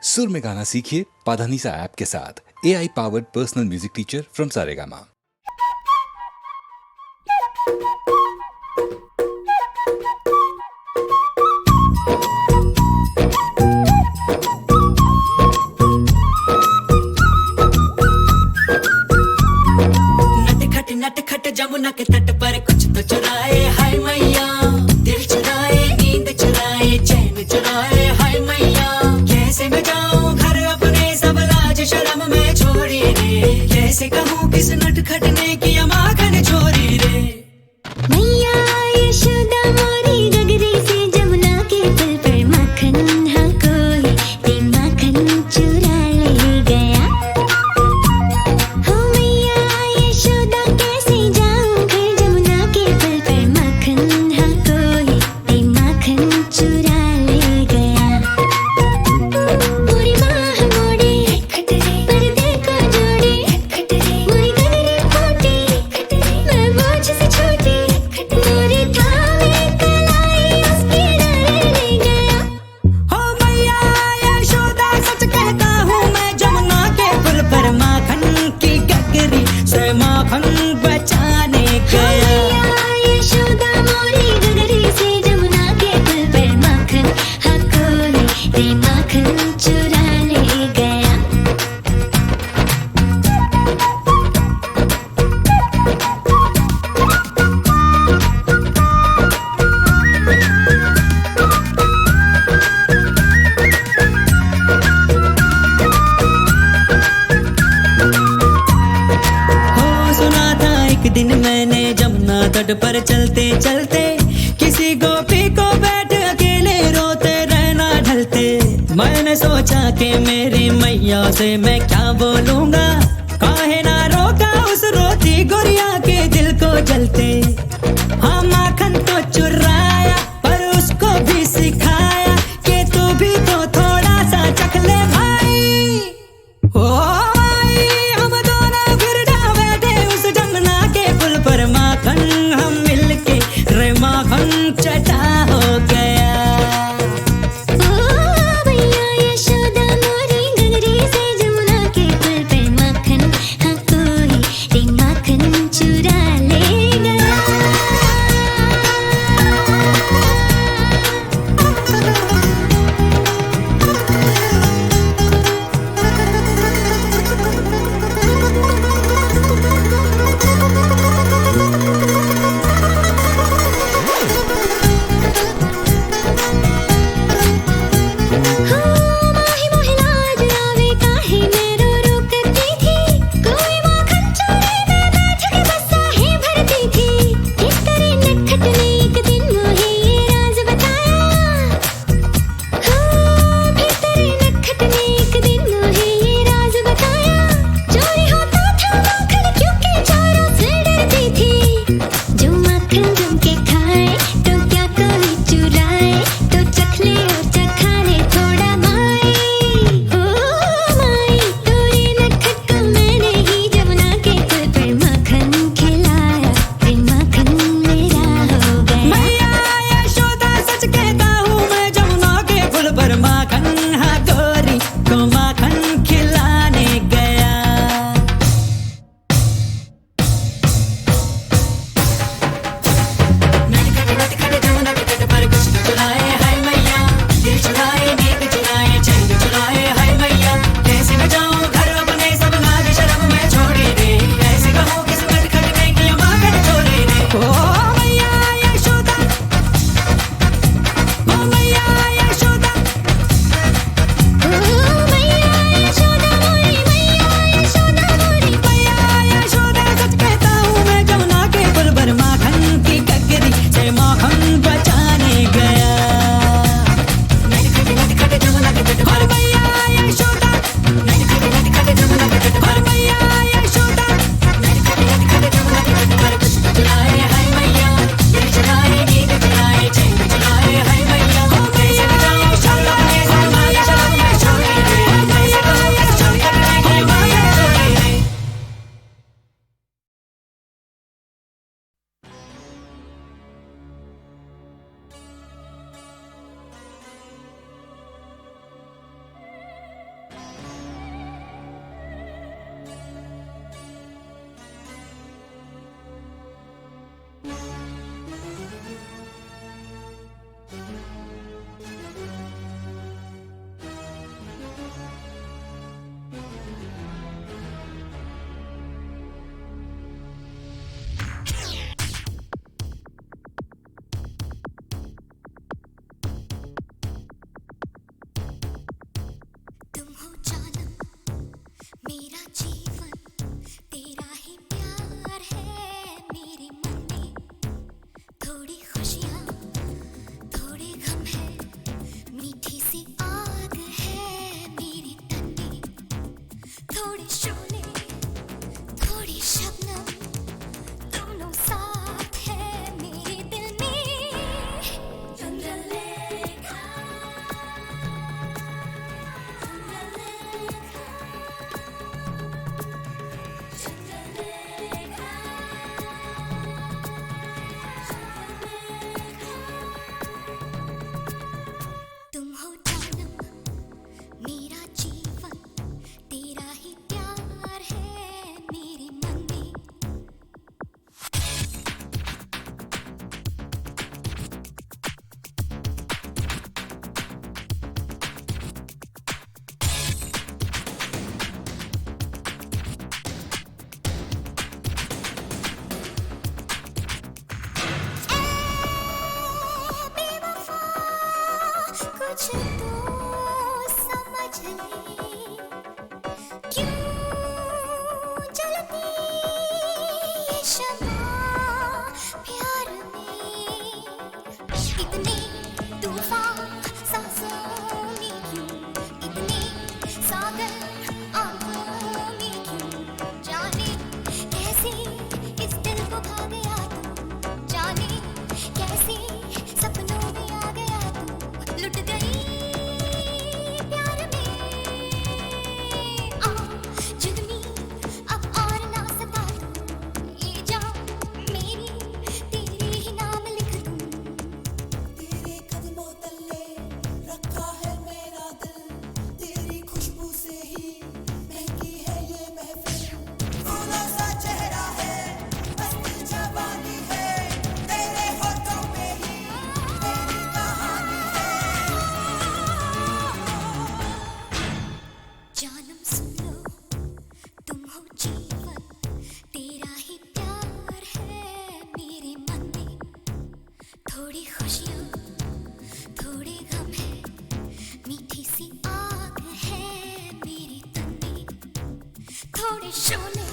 सुर में गाना सीखिए पाधानीसा ऐप के साथ। AI powered personal music teacher from Saregama. नटखट जमुना के तट पर कुछ तो चुराए हाय मैया, दिल चुराए, नींद चुराए, चैन चुराए हाय मैया। कैसे मैं जाऊं घर अपने, सब लाज शर्म में छोड़ी रे। कैसे कहूँ किस नटखट ने किया माखन चोरी रे। मैया यशोदा मोरी गगरी से जमुना के पुल पर माखन हाँ कोई ते माखन चुरा ले गया। हो मैया यशोदा कैसे जाऊं घर जमुना के पुल पर माखन हाँ कोई ते माखन चुरा ले गया। पूरी माह मोड़ी पर्दे को जोड़ी, मोरी गगरी फूटी मैं बोझ से छोटी। मोरी थामे कलाई उसके डाले ले गया। हो मैया यशोदा सच कहता हूँ मैं, जमुना के पुल पर माखन की गगरी से माखन बचाने गया। मैया यशोदा मोरी गगरी से जमुना के पुल पर माखन हाँ कोई ते माखन चुरा ले गया। हो सुना था एक दिन मैंने जमुना तट पर चलते चलते, किसी गोपी को बैठ अकेले रोते रहना ढलते। मैंने सोचा कि मेरी मैया से मैं क्या बोलूंगा, काहे ना रोका उस रोती गुड़िया के दिल को जलते। हाँ माखन तो चुराया पर उसको भी सिखाया कि तू भी तो थोड़ा सा चख ले भाई। ओ भाई हम दोनों फिर जा बैठे उस जमुना के पुल पर, माखन हम मिलके रे माखन चटा हो गया। ओ मैया यशोदा मोरी गगरी से जमुना के पुल पर माखन हाँ कोई ते माखन चुरा ले गया। माही मोहे लाज आवे काहे मैं रो रो करती थी। कोई माखन चोरी में बैठ के बस आहे भरती थी। किस तरह नटखट ने एक दिन मोहे ये राज बताया। फिर तरह नटखट ने एक दिन मोहे ये राज बताया। चोरी होता था माखन क्योंकि चोरों से डरती थी। जो माखन जम के खाए तो क्या कोई चुराए, तो चख ले और चखा ले थोड़ा माई। ओ माई तोरे नटखट को मैंने ही जमुना के पुल पर माखन खिलाया, फिर माखन मेरा हो गया। मैया यशोदा सच कहता हूँ मैं, जमुना के पुल पर माखन हाँ गोरी को माखन खिलाने गया। नटखट जमुना के तट पर कुछ तो चुराए हाय मैया, दिल चुराए, नींद चुराए, चैन चुराए हाय मैया। कैसे मैं जाऊं घर अपने, सब लाज शर्म में छोड़ी रे। कैसे कहूँ किस नटखट ने किया माखन चोरी रे। ओ मैया यशोदा, ओ मैया यशोदा, ओ मैया थोड़े शोले थोड़ी शबनम दोनों साथ है मेरे दिल में चंद्रलेखा तुम हो जानम मेरा जीवन तेरा ही प्यार है मेरे मन में बेवफा कुछ तो समझ ले क्यों जलती ये शम्मा प्यार में इतने तूफान सांसों में क्यों इतने सागर आंखों में क्यों जाने कैसे इस दिल को भा गया तू जाने कैसे सपनों में आ गया तू लुट गई प्यार में आ जुल्मी अब और ना सता तू ये जान मेरी तेरे ही नाम लिख दूं तेरे कदमों तले रखा है मेरा दिल तेरी खुशबू से ही महकी है ये महफिल फूलों सा चेहरा है मस्त जवानी है तेरे होठों पे ही मेरी कहानी है जानम सुन लो तुम हो जीवन तेरा ही प्यार है मेरे मन में थोड़ी खुशियाँ थोड़े गम है मीठी सी आग है मेरे तन में थोड़े शोले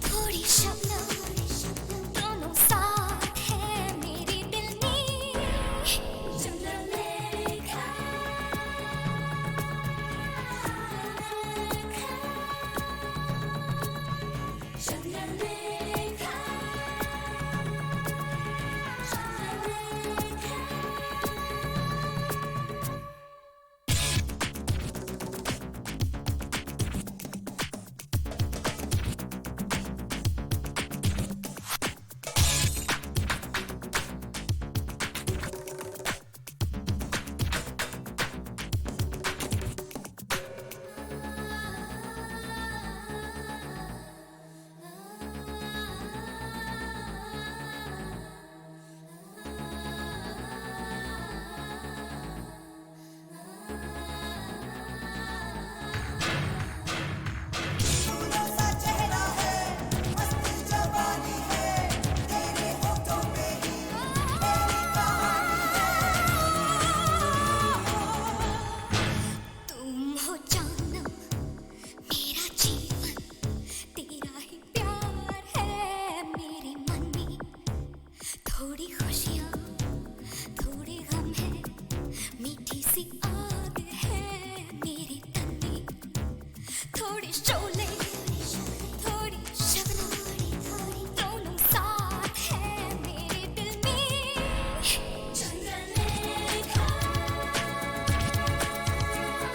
थोड़ी शबनम दोनों साथ है मेरे दिल में चंद्रलेखा चंद्रलेखा फूलों सा चेहरा है मस्त जवानी है तेरे होठों पे ही मेरी कहानी तुम हो जानम मेरा जीवन तेरा ही प्यार है मेरे मन में थोड़ी खुशियाँ थोड़े गम है मीठी सी आग है मेरे तन में थोड़े शोले थोड़ी शबनम दोनों साथ है मेरे दिल में चंद्रलेखा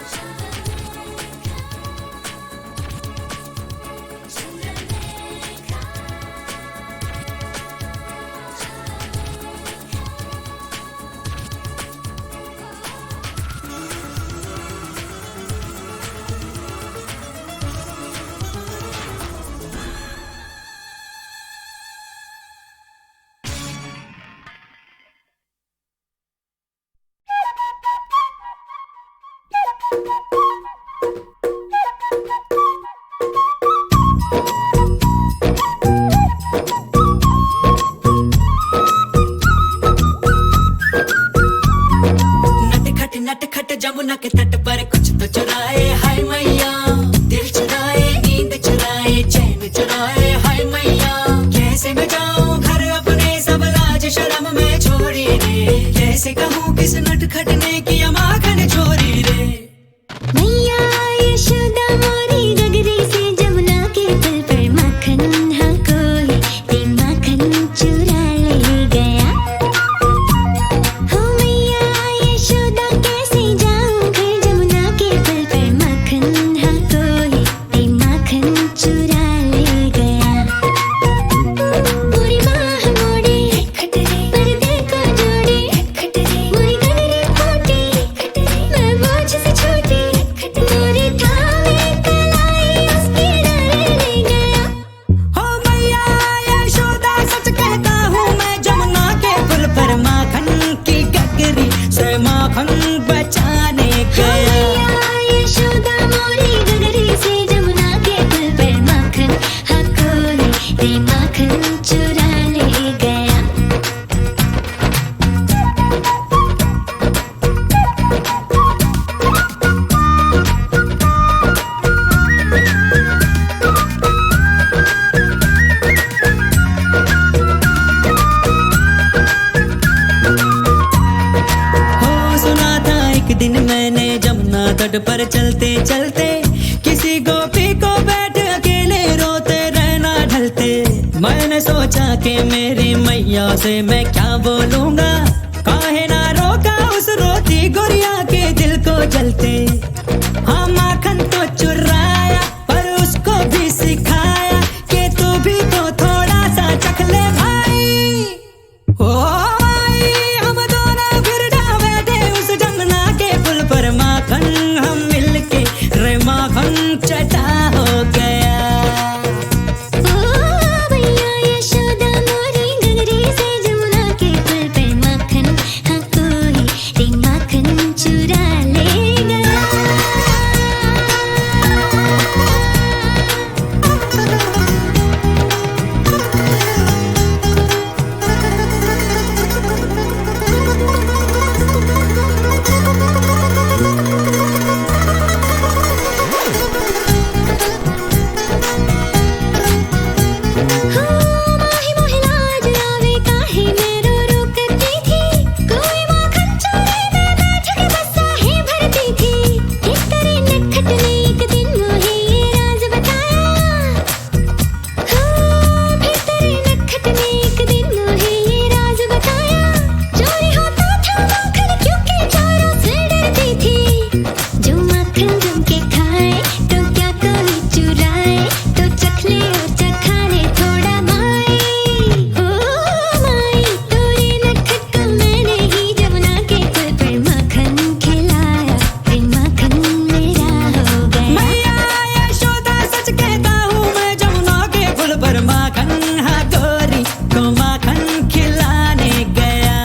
चंद्रलेखा नटखट जमुना के तट पर कुछ तो चुराए हाय मैया दिल चुराए नींद चुराए चैन चुराए हाय मैया कैसे मैं जाऊं घर अपने सब लाज शर्म में छोड़ी रे कैसे कहूँ किस नटखट ने किया माखन चोरी रे मैया यशोदा मोरी गगरी चलते चलते किसी गोपी को बैठ अकेले रोते रहना ढलते। मैंने सोचा कि मेरी मैया से मैं क्या बोलूंगा, काहे ना रोका उस रोती गुड़िया के दिल को जलते। हाँ माखन तो चुराया पर उसको भी सिखाया कि तू भी तो थोड़ा सा चख ले भाई। ओ भाई हम दोनों फिर जा बैठे उस जमुना के पुल पर, माखन हम मिलके रे माखन चटा हो गया। भैया यशोदा मोरी गगरी से जमुना के पुल पे माखन, हाँ कोई रे माखन चुरा ले गया। माही मोहे लाज आवे काहे मैं रो रो करती थी, कोई माखन चोरी में बैठ के बस आहे भरती थी। एक तेरे नटखट ने एक दिन मोहे ये राज बताया, हाँ फिर तेरे नटखट ने एक दिन मोहे ये राज बताया। चोरी होता था माखन क्योंकि चोरों से डरती थी, जो माखन जम के खाए तो क्या कोई चुराए, तो चख ले और चखा ले थोड़ा माई। ओ माई तोरे नटखट को मैंने ही जमुना के पुल पर माखन खिलाया, फिर माखन मेरा हो गया। मैया यशोदा सच कहता हूँ मैं, जमुना के पुल पर माखन हाँ गोरी को माखन खिलाने गया।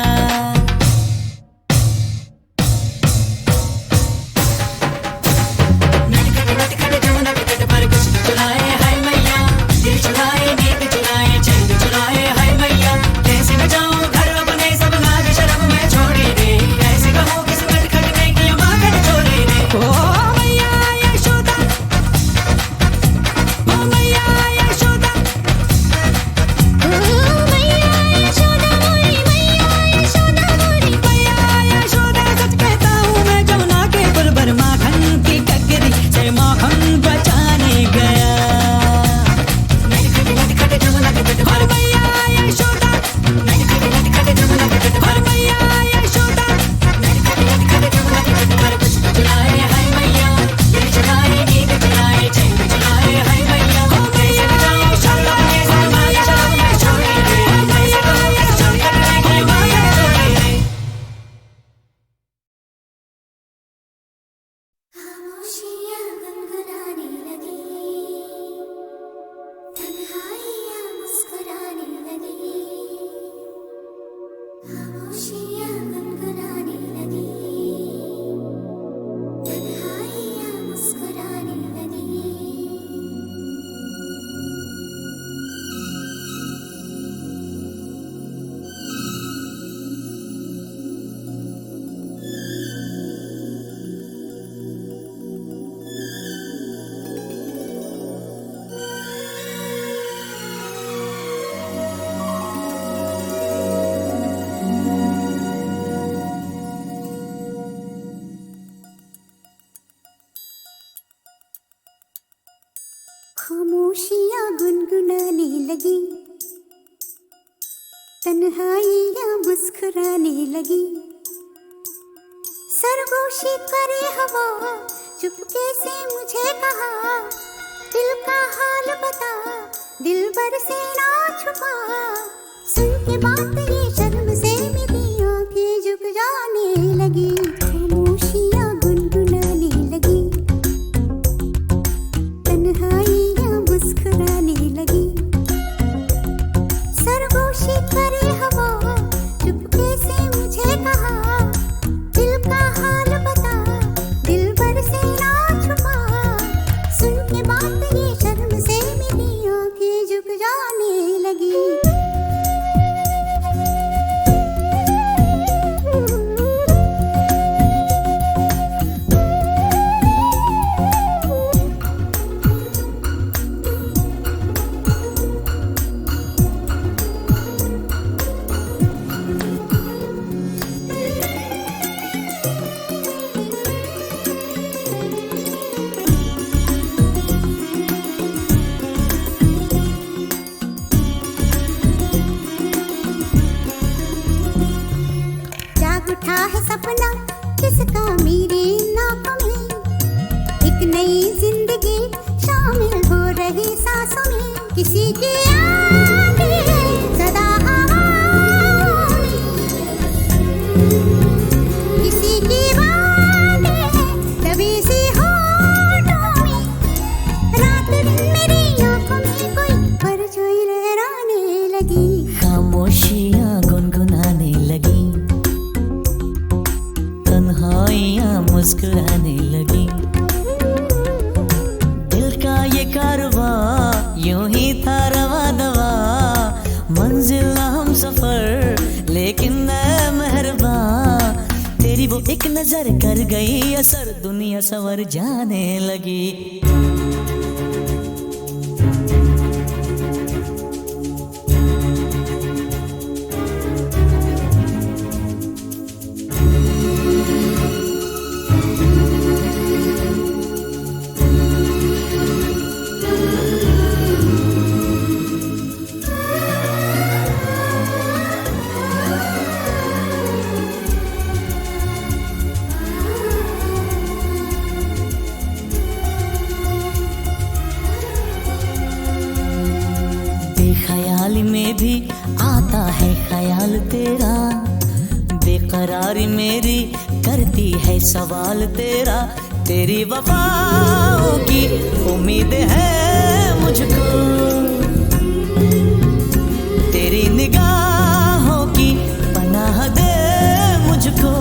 नटखट नटखट जमुना के तट पर कुछ चुराए हाय मैया, दिल चुराए नींद चुराए चैन चुराए हाय मैया। कैसे न जाऊँ घर अपने सब लाज शर्म में छोड़ी दे, ऐसे कहूँ किस नटखट ने किया माखन चोरी ने। ओ मैया यशोदा, ओ मैया यशोदा, ओ मैया यशोदा मोरी, मैया यशोदा मोरी। मैया यशोदा सच कहता हूँ मैं, जमुना के पुल पर माखन की ककरी से माखन बचाने गया। नटखट नटखट जमुना के तट पर मैया यशोदा, नटखट नटखट जमुना के तट पर मैया यशोदा, नटखट नटखट जमुना के तट पर कुछ चुराए हाय मैया, दिल चुराए नींद चुराए चैन चुराए हाय मैया। ओ मैया यशोदा के समाज शर्म में छोड़ी दे, ऐसे कहूँ किस नटखट ने किया माखन चोरी ने। खामोशियाँ गुनगुनाने लगी, तन्हाइयाँ मुस्कुराने लगी। खामोशियाँ गुनगुनाने लगी, तन्हाइयाँ मुस्कुराने लगी। खामोशियाँ गुनगुनाने लगी, तन्हाइयाँ मुस्कुराने लगी। सरगोशी करे हवा चुपके से मुझे कहा, दिल का हाल बता दिल भर से ना छुपा। सुन के बात ये शर्म से मेरी आंखें झुक जाने लगी। खामोशियाँ गुनगुनाने लगी, तन्हाइयाँ मुस्कुराने लगी। सरगोशी करे हवा चुपके से मुझे कहा, दिल का हाल बता दिल भर से ना छुपा। सुन के बात ये शर्म से मेरी आंखें झुक जाने लगी। नई जिंदगी शामिल हो रही सांसों में, किसी की आंखें सदा हवाओं में, किसी की बातें दबी सी होठों में, रात दिन मेरी आंखों में कोई परछाई लहराने लगी, खामोशियाँ गुनगुनाने लगी, तन्हाइयाँ मुस्कुराने लगी। दिल का ये कारवां यूं ही था रवा दवा, मंजिल ना हम सफर लेकिन मैं मेहरबान, तेरी वो एक नजर कर गई असर, दुनिया सवर जाने लगी। बेख्याली में भी आता है ख्याल तेरा, बेकरारी मेरी करती है सवाल तेरा, तेरी वफाओं की उम्मीद है मुझको, तेरी निगाहों की पनाह दे मुझको,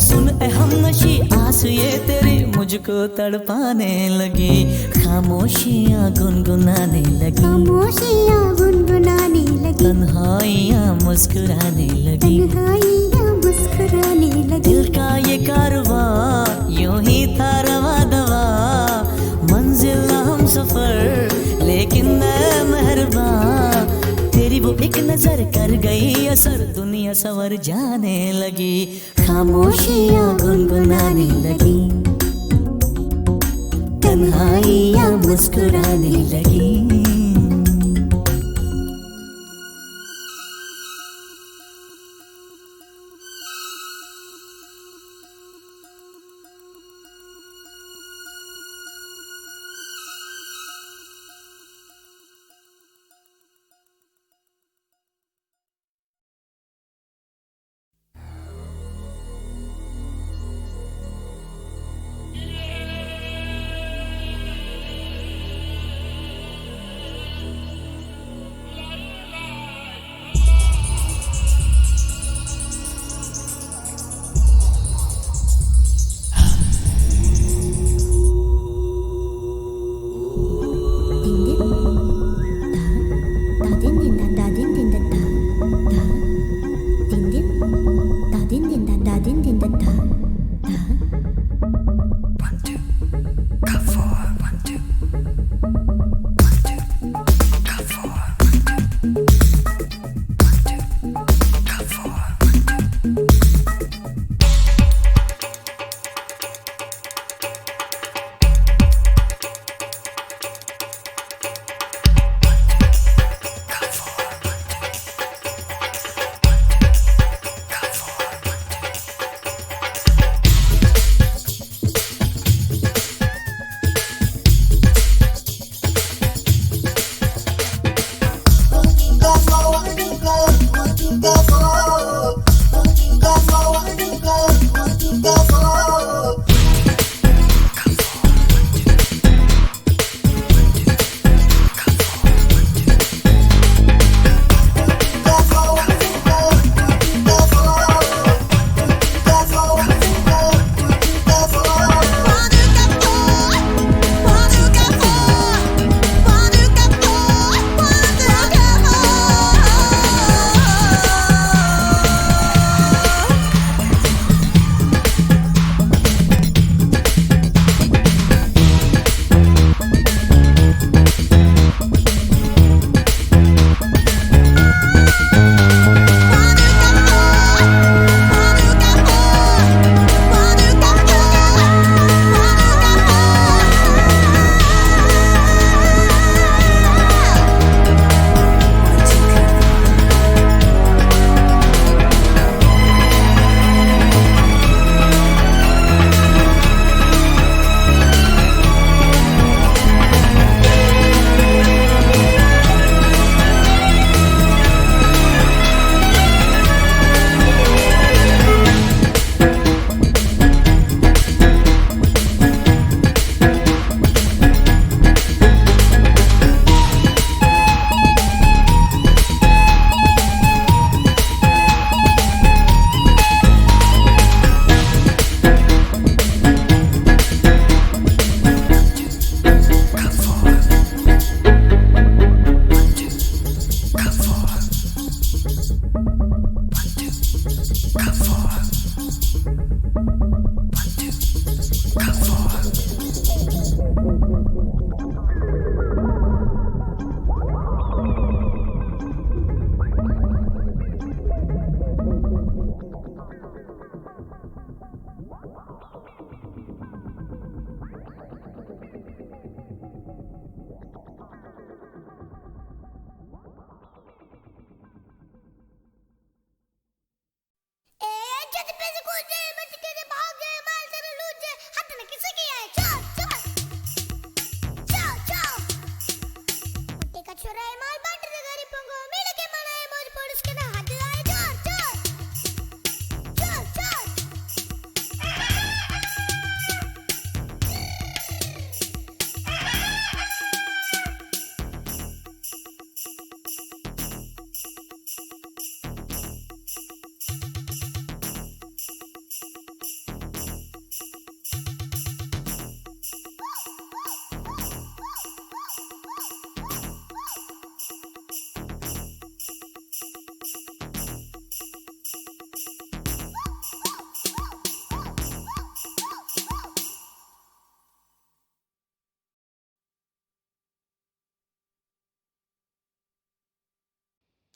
सुन ए हमनशी आस ये तेरी मुझको तड़पाने लगी, खामोशियाँ गुनगुनाने लगी, खामोशियाँ गुनगुनाने लगी, तन्हाइयाँ मुस्कुराने लगी। तन्हाइयाँ मुस्कुराने लगी। दिल का ये कारवां यूं ही था रवा दवा, मंजिल ना हम सफर लेकिन मैं मेहरबान, तेरी वो एक नजर कर गई असर, दुनिया सवर जाने लगी, खामोशियाँ गुनगुनाने लगी, तन्हाइयाँ मुस्कुराने लगी।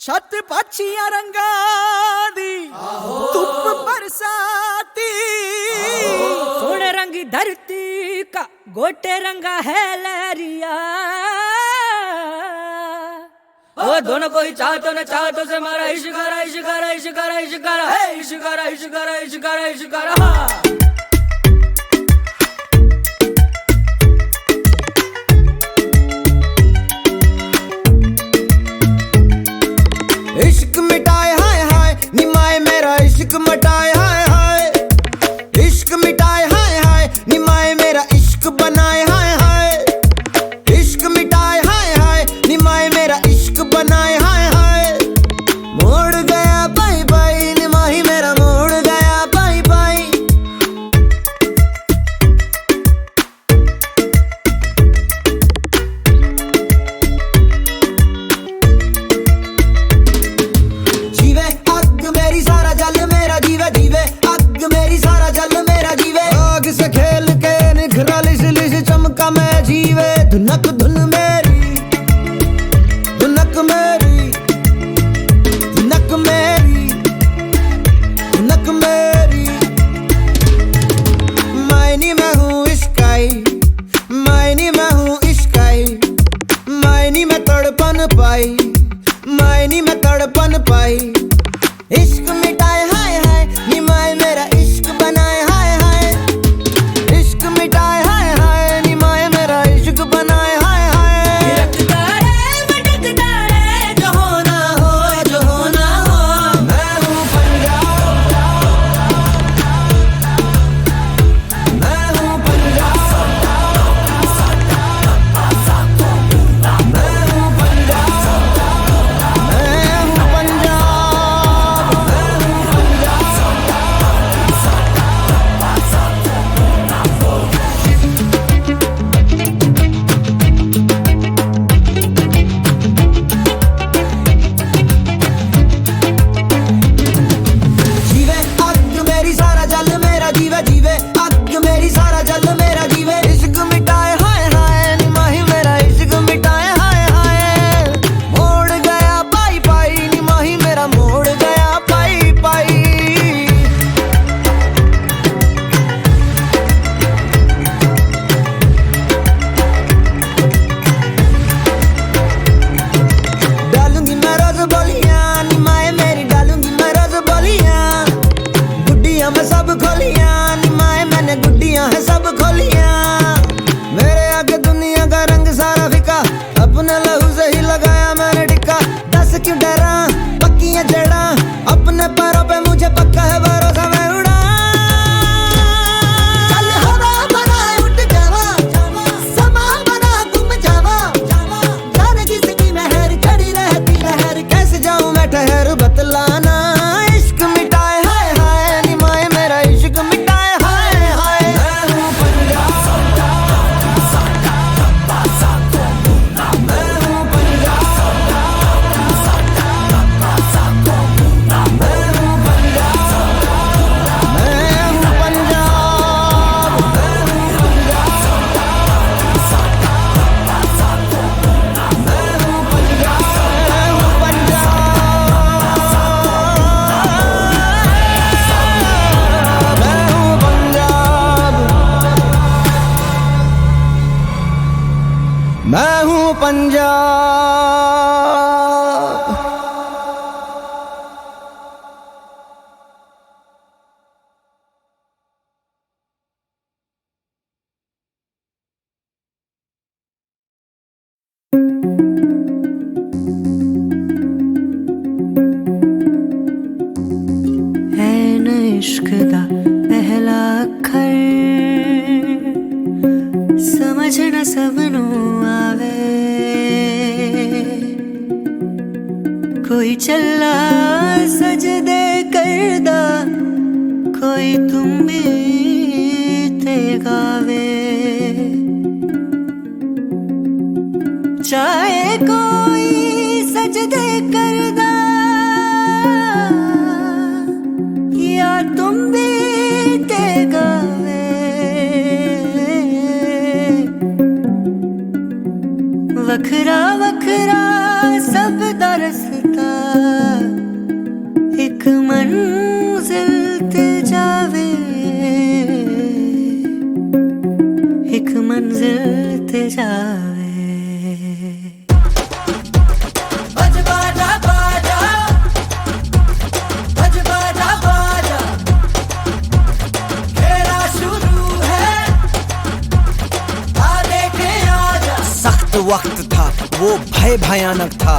छत पक्षियां रंगा दी धुप बरसाती सोन रंगी धरती का गोटे रंगा है लहरिया। ओ दोनों कोई चाहतो न चाहतो से मारा इश्कारा इश्कारा इश्कारा इश्कारा है इश्कारा इश्कारा इश्कारा इश्कारा। इश्क मिटाए हाय हाय निमाए मेरा इश्क मिटाए हाय हाय। इश्क मिटाए हाय हाय निमाए मेरा इश्क बनाए हाय हाय। इश्क मिटाए हाय हाय निमाए मेरा इश्क बनाए हाय हाय। मोड़ गया बाई बाई निमाही मेरा मोड़ गया बाई बाई। जीवे अग मेरी सारा जल मेरा जीवे जीवे अग मेरी सारा जल मेरा जीवे। आग से खेल के निखरा लिस लिस चमका मैं जीवे। धुनक धुन मेरी धुनक मेरी धुनक मेरी धुनक मेरी। मायनी मैं हूँ इश्काई मायनी मैं हूँ इश्काई। मायनी में तड़पन पाई मायनी में तड़पन पाई। इश्क मिटाए हाय हाय निमाए मेरा इश्क बनाए हाय हाय। इश्क मिटाए हाय हाय निमाए मेरा इश्क बनाए हाय हाय। थिरकता रे भटकता रे जो होना हो जो होना हो। मैं हूँ पंजाब मैं हूँ पंजाब मैं हूँ पंजाब मैं हूँ जीवे अग मेरी सारा जल मेरा जीवे जीवे अग मेरी सारा जल मेरा जीवे। इश्क मिटाए हाय हाय निमाही मेरा इश्क मिटाए हाय हाय। मोड़ गया पाई पाई निमाही मेरा मोड़ गया पाई पाई। डालूंगी मैं रोज बोलियां निमाए मेरी डालूंगी मैं रोज बोलियां। गुड्डियां मैं सब खोलियां निमाए मैंने गुड्डियां है सब खोलियां। मेरे आगे दुनिया का रंग सारा फिका अपने लहू से ही लगाया मैंने टिक्का। दस क्यों डरा पक्कियां जड़ा अपने पैरों पे मुझे पक्का है भरोसा मैं उड़ा। चल हवा बना उठ जावा समा बना तुम जावा। जाने किसकी मेहर चढ़ी रहती लहर कैसे जाऊं मैं ठहर बतलाना। इश्क मिटाए हाय हाय निमाए मेरा इश्क मिटाए हाय हाय। मैं हूँ पंजाब मैं हूँ पंजाब मैं हूँ पंजाब मैं हूँ पंजाब मैं हूँ पंजाब मैं हूँ पंजाब। है न इश्क दा पहला अखर समझ न सबनू आवे। कोई चला सजदे करदा कोई तुम भी ते गावे। चाहे कोई सजदे करदा या तुम भी ते गावे। वखरा वखरा सब दा रस्ता रसता एक मंजिल ते जावे, एक मंजिल ते जावे। बज बाजा बाजा, बज बाजा बाजा, खेला शुरू है, आ देखे आजा। सख्त वक्त था वो, भय भयानक था,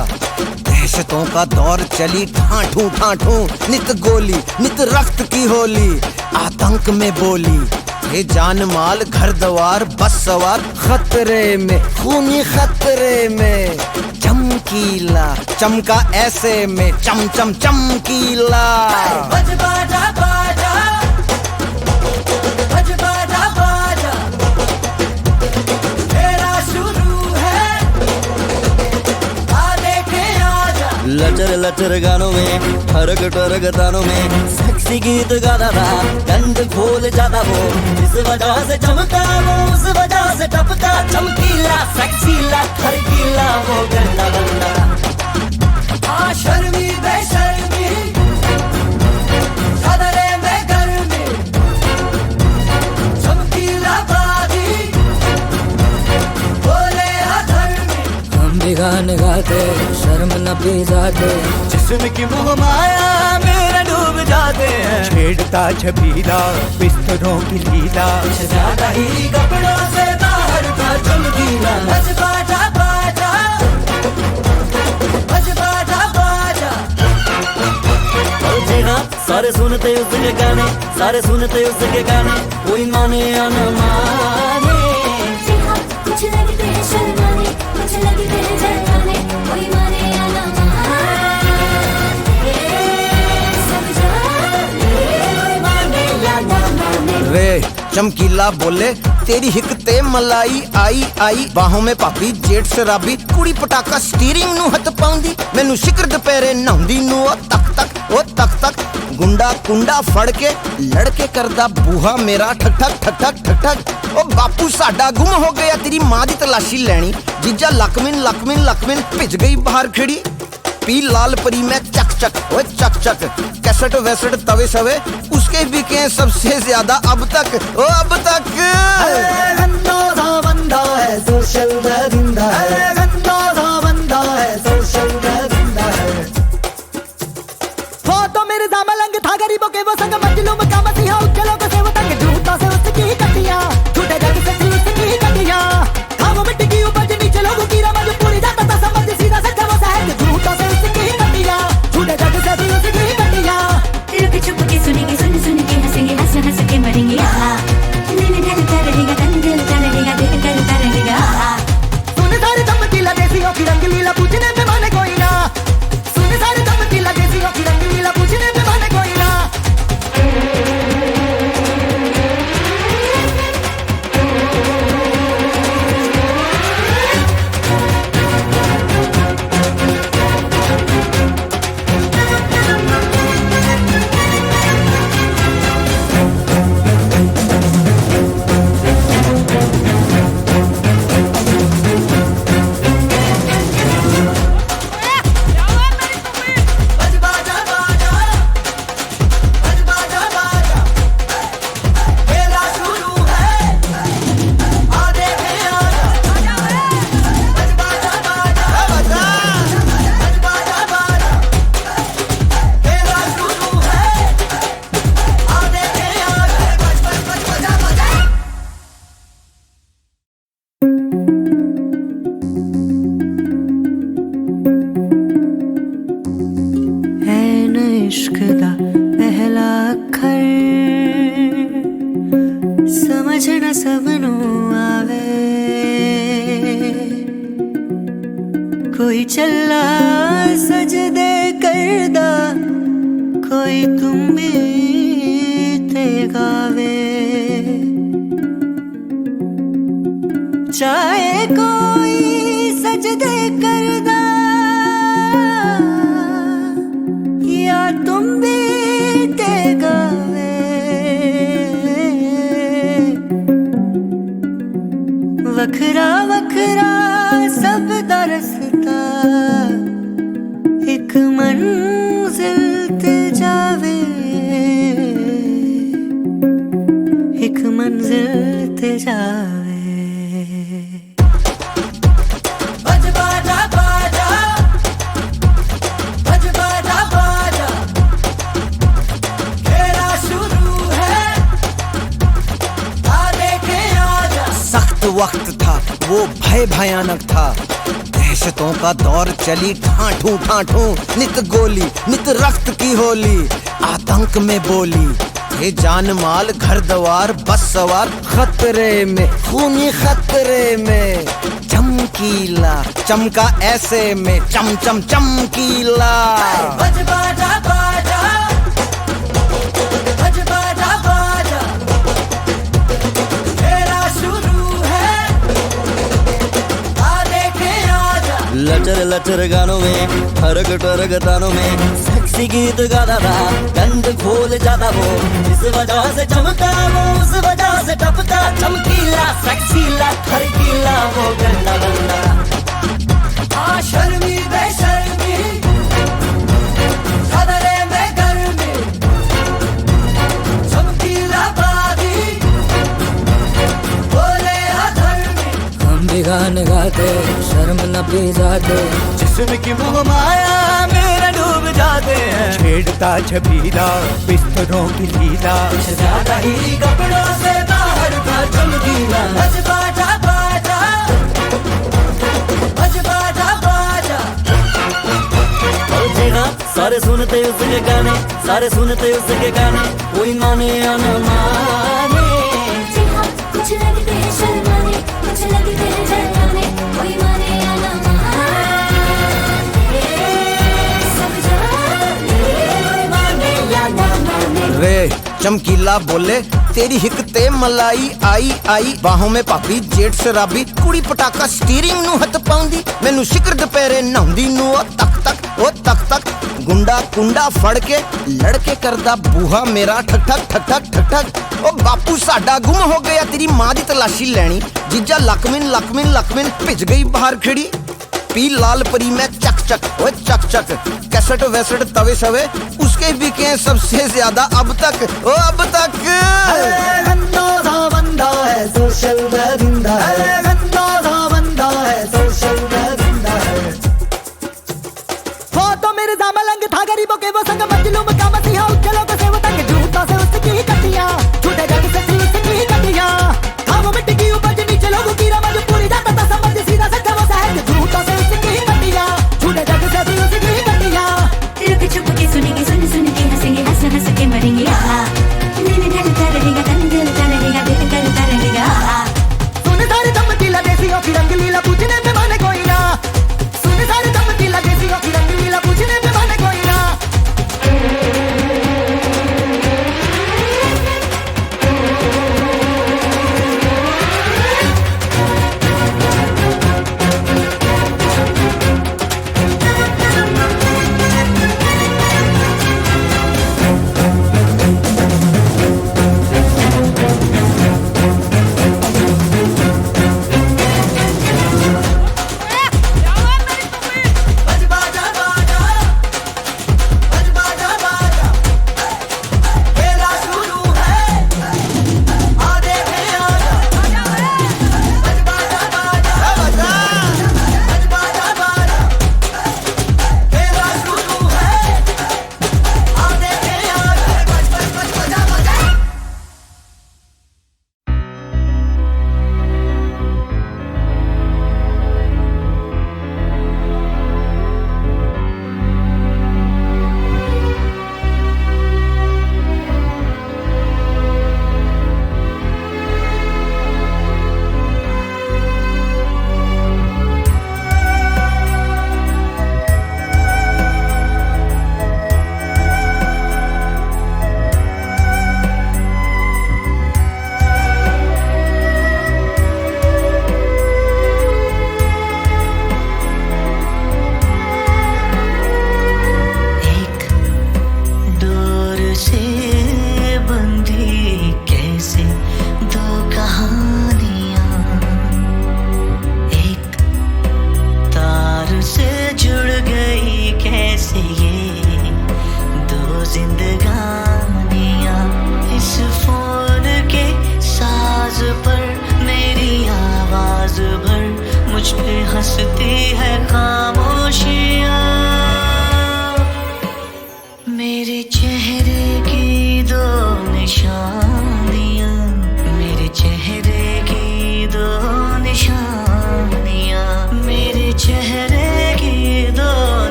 दहशतों का दौर चली ठाठू ठाठू, नित गोली नित रक्त की होली, आतंक में बोली थे जान माल घर द्वार बस सवार, खतरे में खूनी खतरे में, चमकीला चमका ऐसे में, चम चम चमकीला। बज बाजा बाजा, बज बाजा बाजा, खेला शुरू है, आ देखे आजा। लचर लचर गानों में, ठरक ठरक तानों में, सेक्सी गीत गाता था, गंद खोल जाता वो, इस वजह से चमका वो, उस वजह से टपका, चमकीला सेक्सीला खरकीला वो गंदा गंदा। आ शर्मी बेशर्मी, सदरे में गर्मी, चमकीला बाजी, बोले अधर्मी। हम भी गाने गाते, शर्म न पी जाते, जिस्म की मोह माया मेरा डूब जाते हैं, छेड़ता छबीला बिस्तरों की लीला, ज्यादा ही कपड़ों से बाहर था चमकीला। बज बाजा बाजा, बज बाजा बाजा, और जी हाँ, सारे सुनते उसके गाने, सारे सुनते उसके गाने, कोई माने या न माने। जी हाँ, कुछ लगते हैं शर्माने, कुछ लगते हैं जलाने, कोई माने या ना माने, सब जाने, कोई माने या ना माने। रे चमकीला बोले तेरी हिकते मलाई आई आई, बाहों में पापी जेठ शराबी, कुड़ी पटाका स्टीयरिंग नू हथ पाउंदी, मैनू शिकर दुपहरे नहाउंदी नू ओ तक तक ओ तक तक, गुंडा कुंडा फड़ के लड़के करदा बूहा मेरा ठक ठक ठक ठक ठक ठक। ओ बापू साडा गुम हो गया, तेरी मां दी तलाशी लैनी, जीजा लकमिन लकमिन लकमिन भिज गई बाहर खड़ी, पी लाल परी में चक चक ओए चक चक, कैसेट वैसेट तवे सवे उसके बिके सबसे ज्यादा अब तक ओ अब तक। गंदा सा बंदा है सोशल दरिंदा है, गंदा सा बंदा है सोशल दरिंदा है। हो तो मेरे दामा लंग था गरीबों के वो संग, मजलूम का मसीहा उज्जलों को से वो तंग, झूठा से उसकी कटिया, झूठे जग से थी उसकी कटिया, हाँ वो मिट्टी की उपज नीचे लोगों की रमज, पूरी जाता था समझ सीधा सच्चा वो सहज, झूठा से उसकी कटिया, झूठे जग से थी उसकी कटिया। लुक छुप के सुनेंगे, सुन सुन के हंसेंगे, हंस हंस के मरेंगे, आहा दिल ढलता रहेगा, तन दिलता रहेगा, दिल करता रहेगा, आहा। सुन सारे चमकीला देसियों की रंगलीला, पूछने पे माने कोई ना, सुन सारे चमकीला देसियों की रंगलीला, पूछने पे माने कोई ना। बज बाजा बाजा, बज बाजा बाजा, खेला शुरू है, आ देखे आजा। बज बाजा बाजा, बज बाजा बाजा, खेला शुरू है, आ देखे आजा। बज बज बज बजा बजा। ऐन इश्क दा पहला अखर, समझ न सबनू आवे, कोई चला सजदे करदा, कोई तुम भी ते गावे, चाहे कोई सजदे करदा, या तुम भी ते गावे, वखरा वखरा सब दा रसता, एक मंजिल ते जावे, एक मंजिल ते जावे। बज बाजा बाजा, बज बाजा बाजा, खेला शुरू है, आ देखे आजा। सख्त वक्त था वो, भय भयानक था, दहशतों का दौर चली ठाठू ठाठू, नित गोली नित रक्त की होली, आतंक में बोली ये जान माल घर द्वार बस सवार, खतरे में खूनी खतरे में, चमकीला चमका ऐसे में, चम चम चमकीला। बज बाजा बाजा, बज बाजा बाजा, खेला शुरू है, आ देखे आजा। लचर लचर गानों में, हरक टरक तानों में, सेक्सी गीत गाता था, गंद खोल जाता वो, इस वजह से चमका वो, उस वजह से टपका, चमकीला सेक्सीला खरकीला वो गंदा गंदा। आ शर्मी बेशर्मी, खतरे में गर्मी, चमकीला बागी, बोले अधर्मी। हम भी गाने गाते, शर्म न पी जाते, जिस्म की मोह माया मेरा डूब जाते हैं। छेड़ता छबीला बिस्तरों की लीला, कुछ ज्यादा ही कपड़ों से बाहर था चमकीला। बज बाजा बाजा, बज बाजा बाजा, और देखा सारे सुनते उसके गाने, सारे सुनते उसके गाने, कोई माने या न माने। जी हाँ, कुछ लगते हैं शर्माने, कुछ लगते हैं जलाने, कोई माने या ना माने, सब जाने, कोई माने या ना माने। रे चमकीला बोले तेरी हिकते मलाई आई आई, बाहों में पापी जेठ शराबी, कुड़ी पटाका स्टीयरिंग ਨੂੰ ਹੱਥ ਪਾਉਂਦੀ, ਮੈਨੂੰ ਸ਼ਿਕਰ ਦੁਪਹਿਰੇ ਨਹਾਉਂਦੀ ਨੂੰ ਉਹ ਤੱਕ ਤੱਕ ਉਹ ਤੱਕ ਤੱਕ, ਗੁੰਡਾ ਕੁੰਡਾ ਫੜ ਕੇ ਲੜਕੇ ਕਰਦਾ ਬੂਹਾ ਮੇਰਾ ਠਕ ਠਕ ਠਕ ਠਕ ਠਕ ਠਕ। ਉਹ ਬਾਪੂ ਸਾਡਾ ਗੁੰਮ ਹੋ ਗਿਆ, ਤੇਰੀ ਮਾਂ ਦੀ ਤਲਾਸ਼ੀ ਲੈਣੀ, ਜੀਜਾ ਲਖਮਿਨ ਲਖਮਿਨ ਲਖਮਿਨ ਭਿੱਜ ਗਈ ਬਾਹਰ ਖੜੀ, पी लाल परी में चक चक ओए चक चक, कैसेट वैसेट तवे सवे उसके बिके हैं सबसे ज्यादा अब तक, ओ अब तक। गंदा सा बंदा है, सोशल दरिंदा है, गंदा सा बंदा है, सोशल दरिंदा है। हो तो मेरे मलंग था गरीबों के वो संग, मजलूम का मसीहा, उछलों को से वो तंग, झूठों से उसकी कटियां, छूटे जग से थी उसकी कटियां, हाँ वो मिट्टी की उपज नीचे लोगों की रमज पूरी जाता था समझ, सीधा सच्चा वो सहज, झूठों से उसकी कटियां, छूटे जग से थी उसकी कटियां। रुक छुप के सुनेंगे, सुन सुन के हंसेंगे, हंस हंस के मरेंगे। आहा, दिल ढलता रहेगा, तन ढलता रहेगा, दिल ढलता रहेगा। आहा, सुन सारे चमकीला देसियों की रंगलीला, पूछने में माने कोई ना, सुन सारे चमकीला देसियों की रंगलीला, पूछने में माने कोई ना।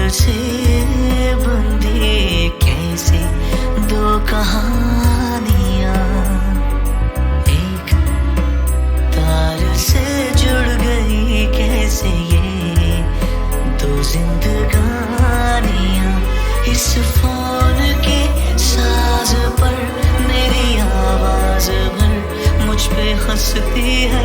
से बंधी कैसे दो कहानियां एक तार से जुड़ गई कैसे ये दो जिंदगानियां इस फोन के साज पर मेरी आवाज भर मुझ पे हंसती है